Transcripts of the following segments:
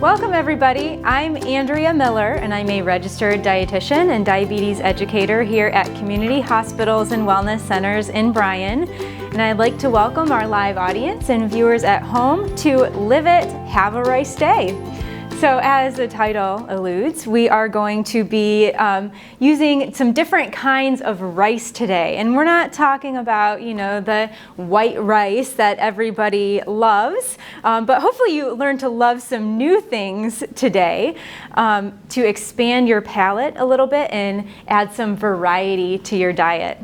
Welcome everybody, I'm Andrea Miller and I'm a registered dietitian and diabetes educator here at Community Hospitals and Wellness Centers in Bryan. And I'd like to welcome our live audience and viewers at home to LiveIt, Have a Rice Day. So as the title alludes, we are going to be using some different kinds of rice today. And we're not talking about, the white rice that everybody loves, but hopefully you learn to love some new things today to expand your palate a little bit and add some variety to your diet.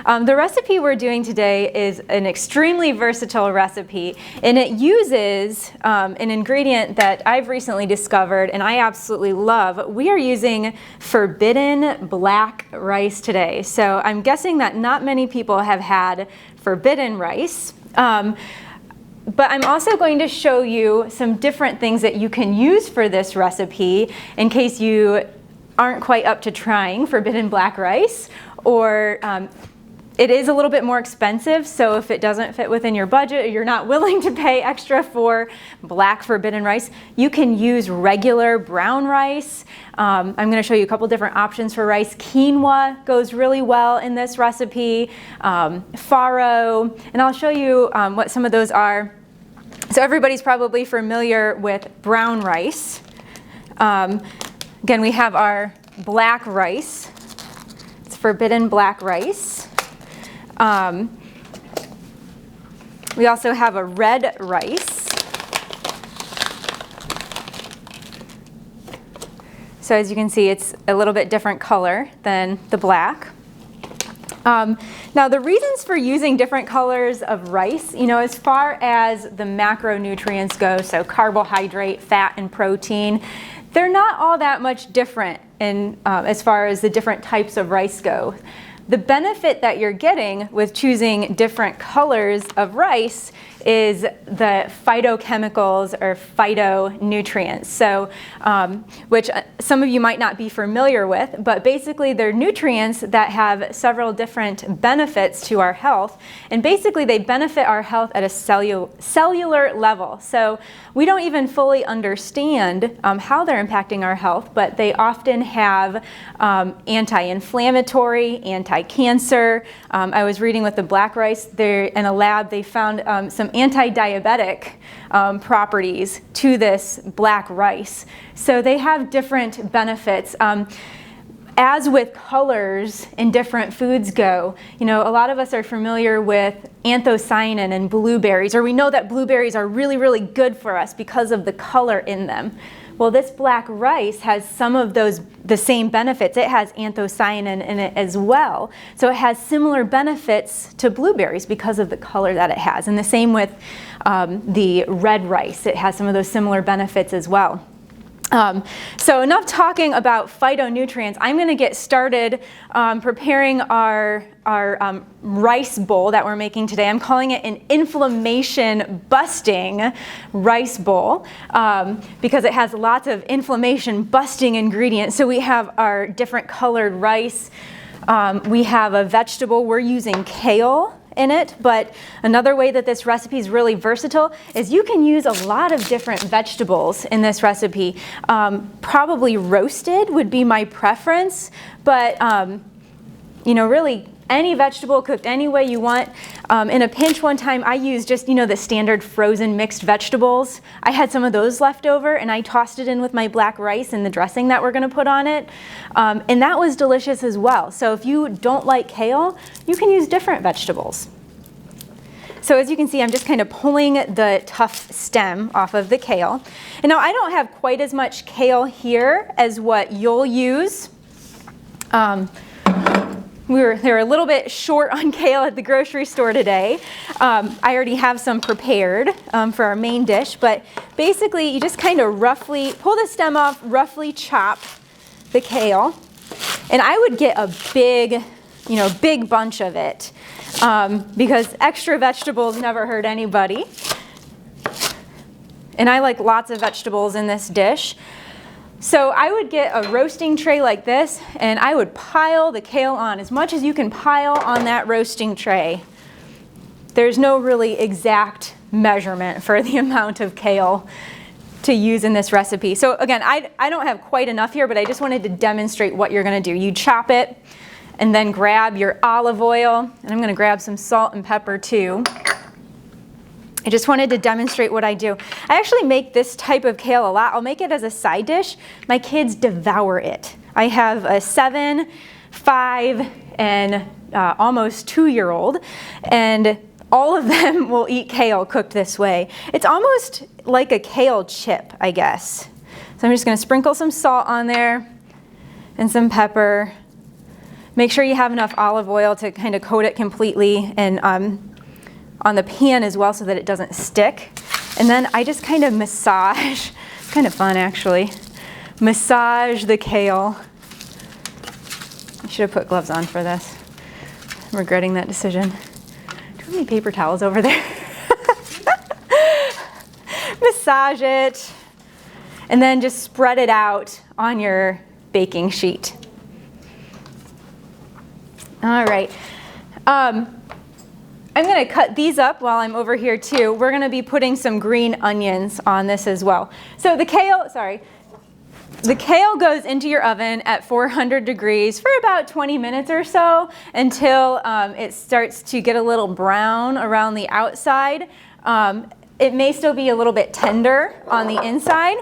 The recipe we're doing today is an extremely versatile recipe, and it uses an ingredient that I've recently discovered and I absolutely love. We are using forbidden black rice today. So I'm guessing that not many people have had forbidden rice. But I'm also going to show you some different things that you can use for this recipe in case you aren't quite up to trying forbidden black rice, or it is a little bit more expensive, so if it doesn't fit within your budget or you're not willing to pay extra for black forbidden rice, you can use regular brown rice. I'm going to show you a couple different options for rice. Quinoa goes really well in this recipe, farro, and I'll show you what some of those are. So everybody's probably familiar with brown rice. Again, we have our black rice. It's forbidden black rice. We also have a red rice. So as you can see, it's a little bit different color than the black. Now the reasons for using different colors of rice, as far as the macronutrients go, so carbohydrate, fat, and protein, they're not all that much different in, as far as the different types of rice go. The benefit that you're getting with choosing different colors of rice is the phytochemicals or phytonutrients, so which some of you might not be familiar with, but basically they're nutrients that have several different benefits to our health, and basically they benefit our health at a cellular level. So we don't even fully understand how they're impacting our health, but they often have anti-inflammatory, anti-cancer. I was reading with the black rice, there in a lab they found some anti-diabetic properties to this black rice. So they have different benefits. As with colors in different foods go, a lot of us are familiar with anthocyanin in blueberries, or we know that blueberries are really, really good for us because of the color in them. Well, this black rice has some of the same benefits. It has anthocyanin in it as well. So it has similar benefits to blueberries because of the color that it has. And the same with the red rice. It has some of those similar benefits as well. So enough talking about phytonutrients. I'm going to get started preparing our rice bowl that we're making today. I'm calling it an inflammation busting rice bowl because it has lots of inflammation busting ingredients. So we have our different colored rice. We have a vegetable. We're using kale in it, but another way that this recipe is really versatile is you can use a lot of different vegetables in this recipe. Probably roasted would be my preference, but really any vegetable cooked any way you want. In a pinch one time I used just the standard frozen mixed vegetables. I had some of those left over and I tossed it in with my black rice and the dressing that we're going to put on it, and that was delicious as well. So if you don't like kale, you can use different vegetables. So as you can see, I'm just kind of pulling the tough stem off of the kale. And now I don't have quite as much kale here as what you'll use. They were a little bit short on kale at the grocery store today. I already have some prepared for our main dish, but basically you just kind of roughly pull the stem off, roughly chop the kale, and I would get a big bunch of it because extra vegetables never hurt anybody. And I like lots of vegetables in this dish. So I would get a roasting tray like this, and I would pile the kale on as much as you can pile on that roasting tray. There's no really exact measurement for the amount of kale to use in this recipe. So again, I don't have quite enough here, but I just wanted to demonstrate what you're gonna do. You chop it and then grab your olive oil, and I'm gonna grab some salt and pepper too. I just wanted to demonstrate what I do. I actually make this type of kale a lot. I'll make it as a side dish. My kids devour it. I have a 7, 5, and almost 2-year-old, and all of them will eat kale cooked this way. It's almost like a kale chip, I guess. So I'm just gonna sprinkle some salt on there and some pepper. Make sure you have enough olive oil to kind of coat it completely, and on the pan as well so that it doesn't stick. And then I just kind of massage, it's kind of fun actually, massage the kale. I should have put gloves on for this. I'm regretting that decision. Do you have any paper towels over there? Massage it, and then just spread it out on your baking sheet. All right. I'm going to cut these up while I'm over here too. We're going to be putting some green onions on this as well. So the kale goes into your oven at 400 degrees for about 20 minutes or so until it starts to get a little brown around the outside. It may still be a little bit tender on the inside.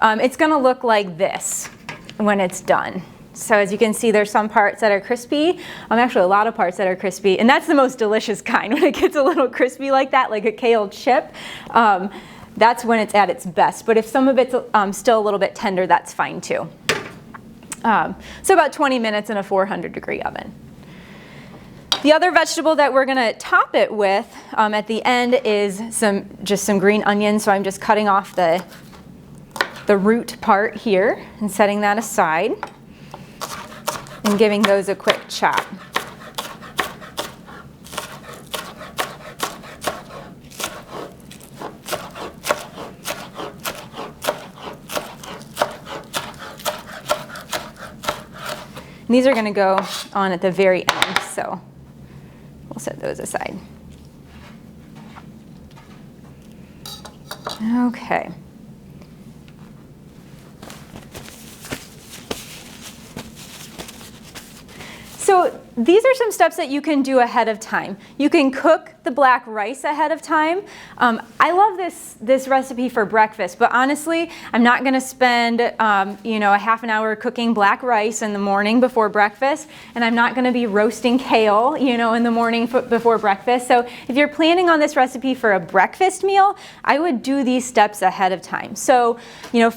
It's going to look like this when it's done. So as you can see, there's some parts that are crispy. Actually, a lot of parts that are crispy, and that's the most delicious kind. When it gets a little crispy like that, like a kale chip, that's when it's at its best. But if some of it's still a little bit tender, that's fine too. So about 20 minutes in a 400-degree oven. The other vegetable that we're gonna top it with at the end is just some green onions. So I'm just cutting off the root part here and setting that aside, and giving those a quick chop. And these are going to go on at the very end, so we'll set those aside. Okay. So these are some steps that you can do ahead of time. You can cook the black rice ahead of time. I love this recipe for breakfast, but honestly, I'm not going to spend a half an hour cooking black rice in the morning before breakfast, and I'm not going to be roasting kale, in the morning before breakfast. So if you're planning on this recipe for a breakfast meal, I would do these steps ahead of time. So,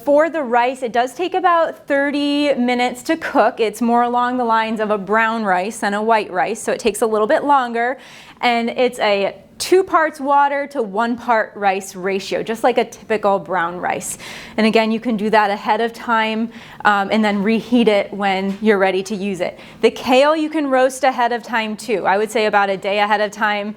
for the rice, it does take about 30 minutes to cook. It's more along the lines of a brown rice than a white rice, so it takes a little bit longer, and it's a 2 parts water to 1 part rice ratio, just like a typical brown rice. And again, you can do that ahead of time and then reheat it when you're ready to use it. The kale you can roast ahead of time too. I would say about a day ahead of time.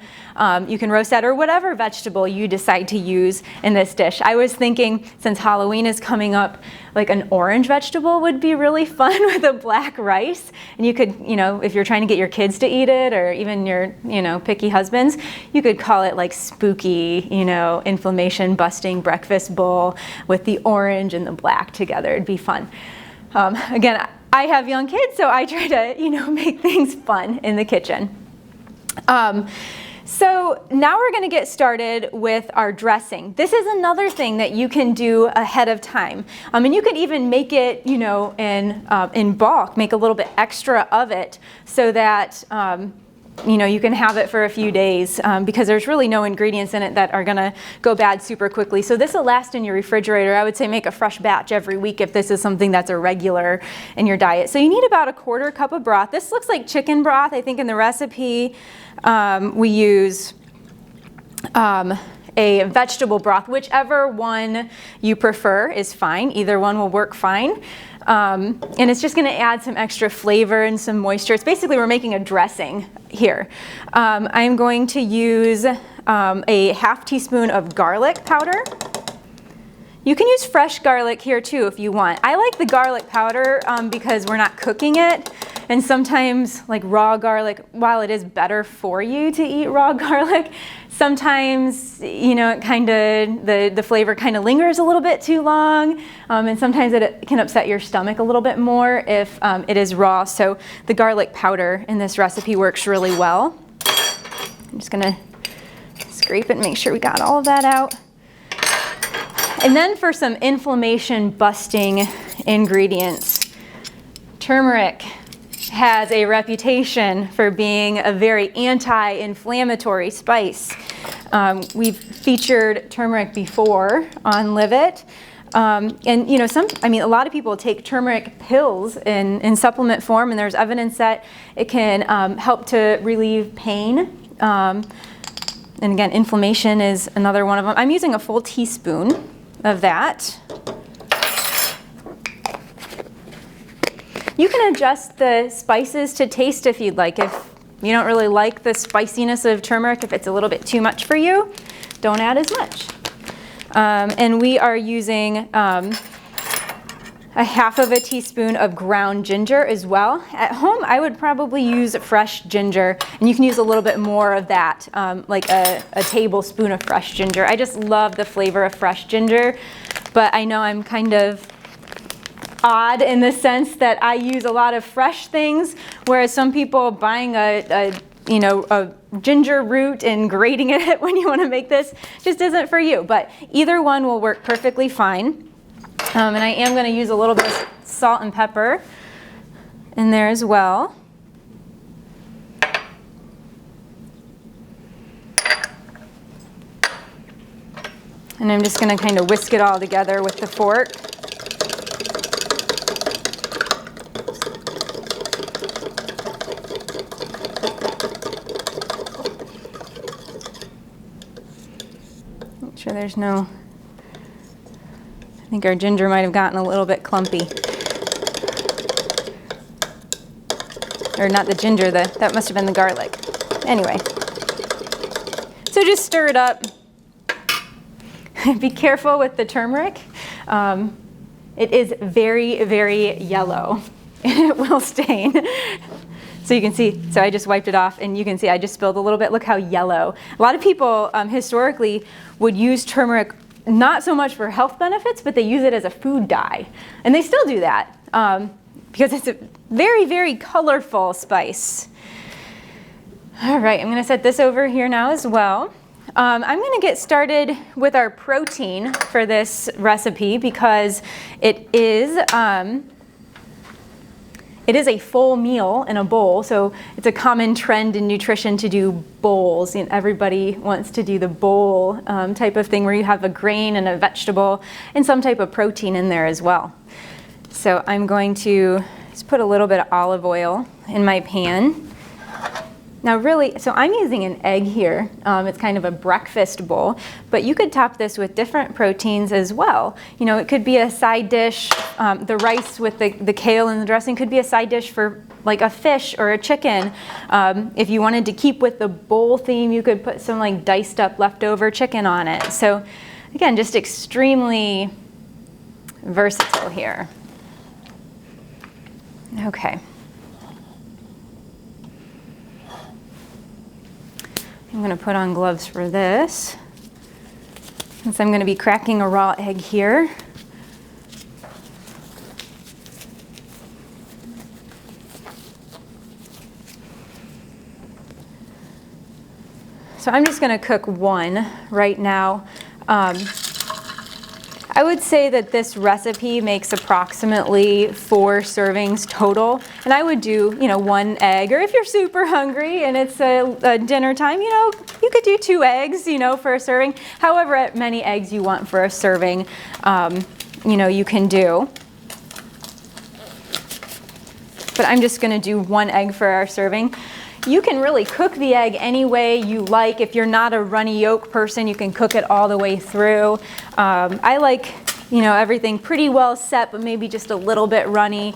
You can roast that, or whatever vegetable you decide to use in this dish. I was thinking, since Halloween is coming up, like an orange vegetable would be really fun with a black rice. And you could, if you're trying to get your kids to eat it, or even your, picky husbands, you could call it like spooky, inflammation busting breakfast bowl with the orange and the black together. It'd be fun. Again, I have young kids, so I try to, make things fun in the kitchen. So now we're going to get started with our dressing. This is another thing that you can do ahead of time. And you could even make it, in bulk, make a little bit extra of it so that, you can have it for a few days because there's really no ingredients in it that are going to go bad super quickly. So this will last in your refrigerator. I would say make a fresh batch every week if this is something that's a regular in your diet. So you need about a 1/4 cup of broth. This looks like chicken broth. I think in the recipe we use a vegetable broth. Whichever one you prefer is fine. Either one will work fine. And it's just going to add some extra flavor and some moisture. It's basically, we're making a dressing here. I'm going to use a 1/2 teaspoon of garlic powder. You can use fresh garlic here too if you want. I like the garlic powder because we're not cooking it. And sometimes like raw garlic, while it is better for you to eat raw garlic, sometimes, you know, it kind of, the flavor kind of lingers a little bit too long. And sometimes it can upset your stomach a little bit more if it is raw. So the garlic powder in this recipe works really well. I'm just gonna scrape it and make sure we got all of that out. And then for some inflammation busting ingredients, turmeric has a reputation for being a very anti-inflammatory spice. We've featured turmeric before on LiveIt. And you know, a lot of people take turmeric pills in supplement form, and there's evidence that it can help to relieve pain. And again, inflammation is another one of them. I'm using a full teaspoon of that. You can adjust the spices to taste if you'd like. If you don't really like the spiciness of turmeric, if it's a little bit too much for you, don't add as much. And we are using a half of a teaspoon of ground ginger as well. At home, I would probably use fresh ginger, and you can use a little bit more of that, like a tablespoon of fresh ginger. I just love the flavor of fresh ginger, but I know I'm kind of odd in the sense that I use a lot of fresh things, whereas some people buying a ginger root and grating it when you want to make this just isn't for you. But either one will work perfectly fine. And I am going to use a little bit of salt and pepper in there as well. And I'm just going to kind of whisk it all together with the fork. Make sure there's no... I think our ginger might have gotten a little bit clumpy. Or not the ginger, that must have been the garlic. Anyway, so just stir it up. Be careful with the turmeric. It is very, very yellow, and it will stain. So you can see, so I just wiped it off, and you can see I just spilled a little bit. Look how yellow. A lot of people historically would use turmeric not so much for health benefits, but they use it as a food dye. And they still do that because it's a very, very colorful spice. All right, I'm gonna set this over here now as well. I'm gonna get started with our protein for this recipe because it is a full meal in a bowl, so it's a common trend in nutrition to do bowls. And everybody wants to do the bowl type of thing where you have a grain and a vegetable and some type of protein in there as well. So I'm going to just put a little bit of olive oil in my pan. Now really, so I'm using an egg here. It's kind of a breakfast bowl, but you could top this with different proteins as well. You know, it could be a side dish. The rice with the kale and the dressing could be a side dish for like a fish or a chicken. If you wanted to keep with the bowl theme, you could put some like diced up leftover chicken on it. So again, just extremely versatile here. Okay. I'm going to put on gloves for this, since I'm going to be cracking a raw egg here. So I'm just going to cook one right now. I would say that this recipe makes approximately 4 servings total, and I would do, you know, 1 egg, or if you're super hungry and it's a dinner time, you know, you could do 2 eggs, you know, for a serving. However many eggs you want for a serving, you know, you can do. But I'm just going to do 1 egg for our serving. You can really cook the egg any way you like. If you're not a runny yolk person, you can cook it all the way through. I like, you know, everything pretty well set, but maybe just a little bit runny.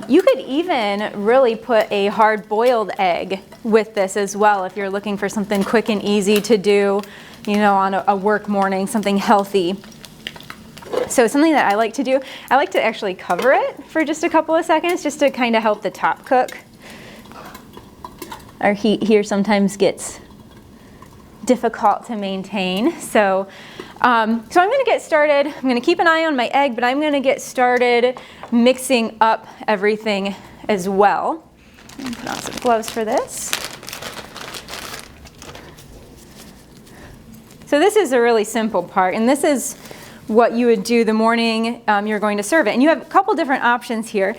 You could even really put a hard-boiled egg with this as well if you're looking for something quick and easy to do, you know, on a work morning, something healthy. So something that I like to do, I like to actually cover it for just a couple of seconds just to kind of help the top cook. Our heat here sometimes gets difficult to maintain. So I'm going to get started. I'm going to keep an eye on my egg, but I'm going to get started mixing up everything as well. Put on some gloves for this. So this is a really simple part, and this is what you would do the morning you're going to serve it. And you have a couple different options here.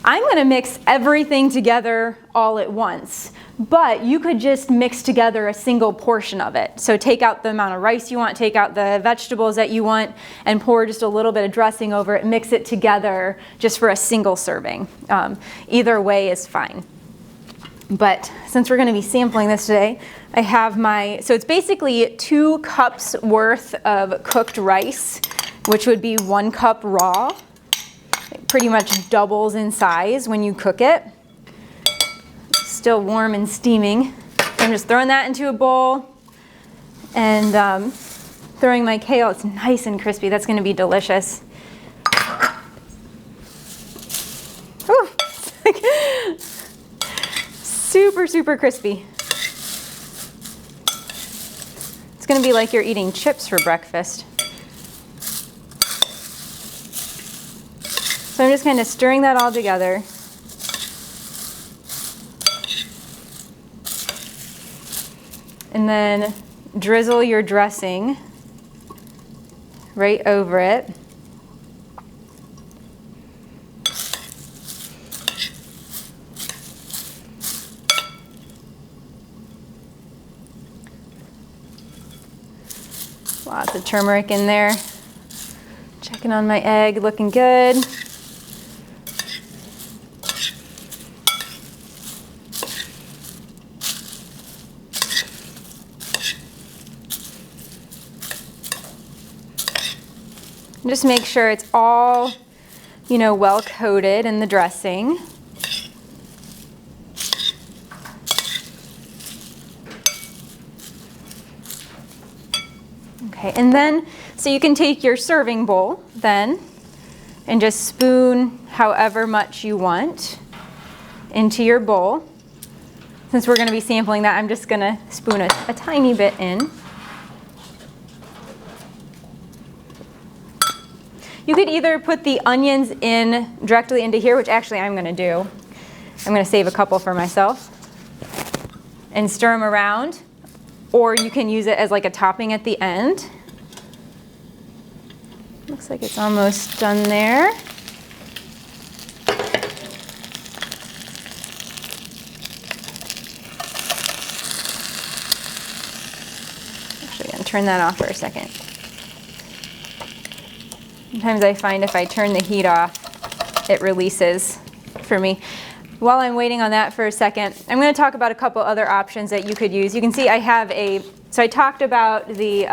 I'm going to mix everything together all at once, but you could just mix together a single portion of it. So take out the amount of rice you want, take out the vegetables that you want, and pour just a little bit of dressing over it, mix it together just for a single serving. Either way is fine. But since we're going to be sampling this today, I have so it's basically 2 cups worth of cooked rice, which would be 1 cup raw. It pretty much doubles in size when you cook it. Still warm and steaming. I'm just throwing that into a bowl and throwing my kale. It's nice and crispy. That's going to be delicious. Whew. Super, super crispy. It's going to be like you're eating chips for breakfast. So I'm just kind of stirring that all together. And then drizzle your dressing right over it. Lots of turmeric in there. Checking on my egg, looking good. Just make sure it's all, well coated in the dressing. Okay, and then, so you can take your serving bowl then and just spoon however much you want into your bowl. Since we're going to be sampling that, I'm just going to spoon a tiny bit in. You could either put the onions in directly into here, which actually I'm going to do. I'm going to save a couple for myself and stir them around, or you can use it as like a topping at the end. Looks like it's almost done there. Actually, I'm going to turn that off for a second. Sometimes I find if I turn the heat off, it releases for me. While I'm waiting on that for a second, I'm going to talk about a couple other options that you could use. You can see I have so I talked about the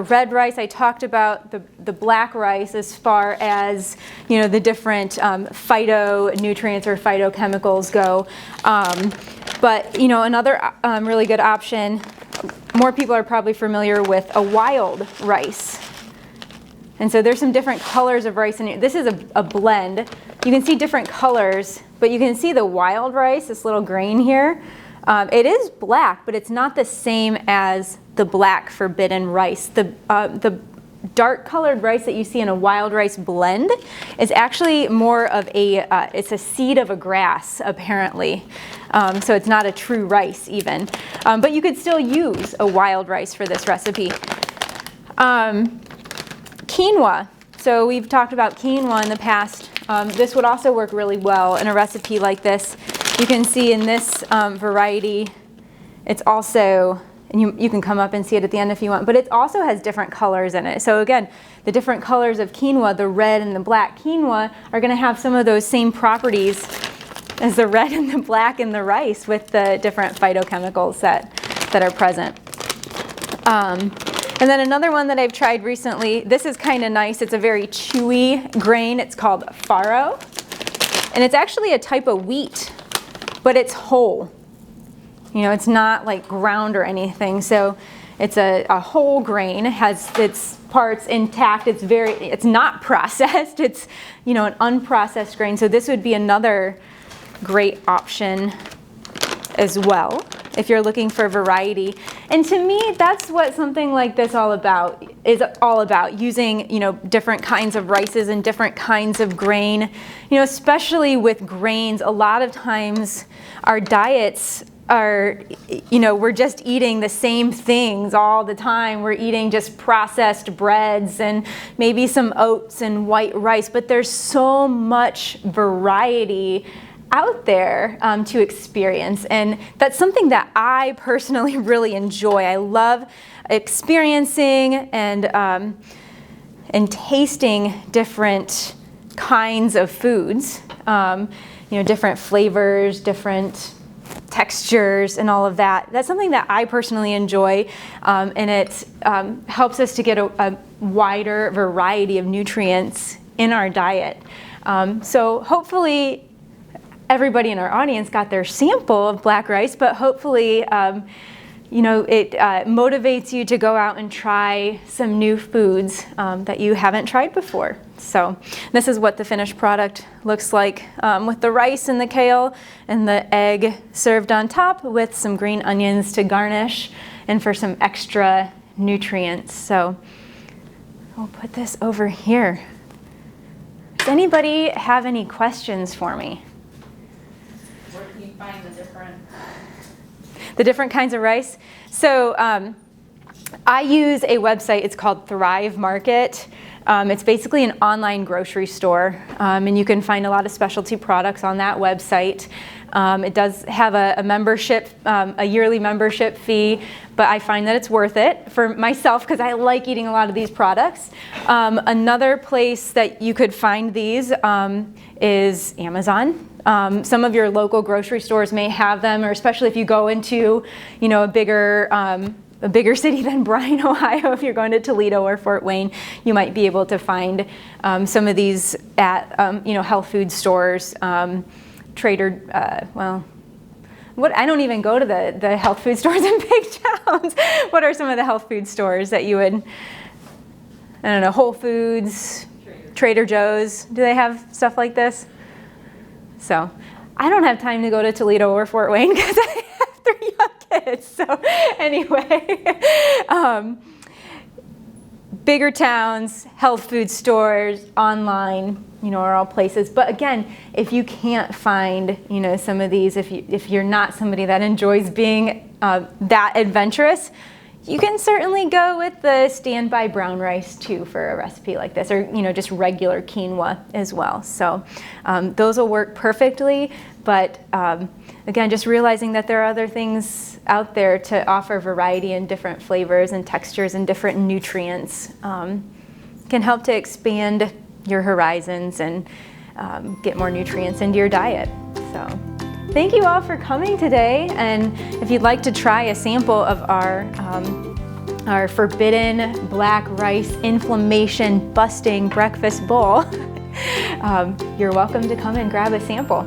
red rice. I talked about the black rice as far as the different phytonutrients or phytochemicals go. But another really good option. More people are probably familiar with a wild rice. And so there's some different colors of rice in here. This is a blend. You can see different colors, but you can see the wild rice, this little grain here. It is black, but it's not the same as the black forbidden rice. The dark colored rice that you see in a wild rice blend is actually more of it's a seed of a grass, apparently. So it's not a true rice even. But you could still use a wild rice for this recipe. Quinoa. So we've talked about quinoa in the past. This would also work really well in a recipe like this. You can see in this variety, it's also, and you can come up and see it at the end if you want, but it also has different colors in it. So again, the different colors of quinoa, the red and the black quinoa, are going to have some of those same properties as the red and the black in the rice with the different phytochemicals that are present. And then another one that I've tried recently, this is kind of nice. It's a very chewy grain. It's called farro. And it's actually a type of wheat, but it's whole. It's not like ground or anything. So It's a whole grain. It has its parts intact. It's not processed. It's, you know, an unprocessed grain. So this would be another great option as well if you're looking for variety. And to me, that's what something like this is all about, using, you know, different kinds of rices and different kinds of grain. You know, especially with grains, a lot of times our diets are, you know, we're just eating the same things all the time. We're eating just processed breads and maybe some oats and white rice, but there's so much variety out there to experience, and that's something that I personally really enjoy. I love experiencing and tasting different kinds of foods, you know, different flavors, different textures, and all of that. That's something that I personally enjoy, and it helps us to get a wider variety of nutrients in our diet. So hopefully everybody in our audience got their sample of black rice, but hopefully, you know, it motivates you to go out and try some new foods that you haven't tried before. So this is what the finished product looks like with the rice and the kale and the egg served on top with some green onions to garnish and for some extra nutrients. So I'll put this over here. Does anybody have any questions for me? Where can you find the different kinds of rice? So I use a website. It's called Thrive Market. It's basically an online grocery store, and you can find a lot of specialty products on that website. It does have a membership, a yearly membership fee, but I find that it's worth it for myself because I like eating a lot of these products. Another place that you could find these is Amazon. Some of your local grocery stores may have them, or especially if you go into, you know, a bigger city than Bryan, Ohio. If you're going to Toledo or Fort Wayne, you might be able to find some of these at you know, health food stores, I don't even go to the health food stores in big towns. What are some of the health food stores that you would, I don't know, Whole Foods, Trader Joe's? Do they have stuff like this? So I don't have time to go to Toledo or Fort Wayne because I have 3 young kids. So anyway, bigger towns, health food stores, online, you know, are all places. But again, if you can't find, you know, some of these, if you're not somebody that enjoys being that adventurous, you can certainly go with the standby brown rice too for a recipe like this, or, you know, just regular quinoa as well. So those will work perfectly. But again, just realizing that there are other things out there to offer variety and different flavors and textures and different nutrients can help to expand your horizons and get more nutrients into your diet. So thank you all for coming today. And if you'd like to try a sample of our forbidden black rice inflammation busting breakfast bowl, you're welcome to come and grab a sample.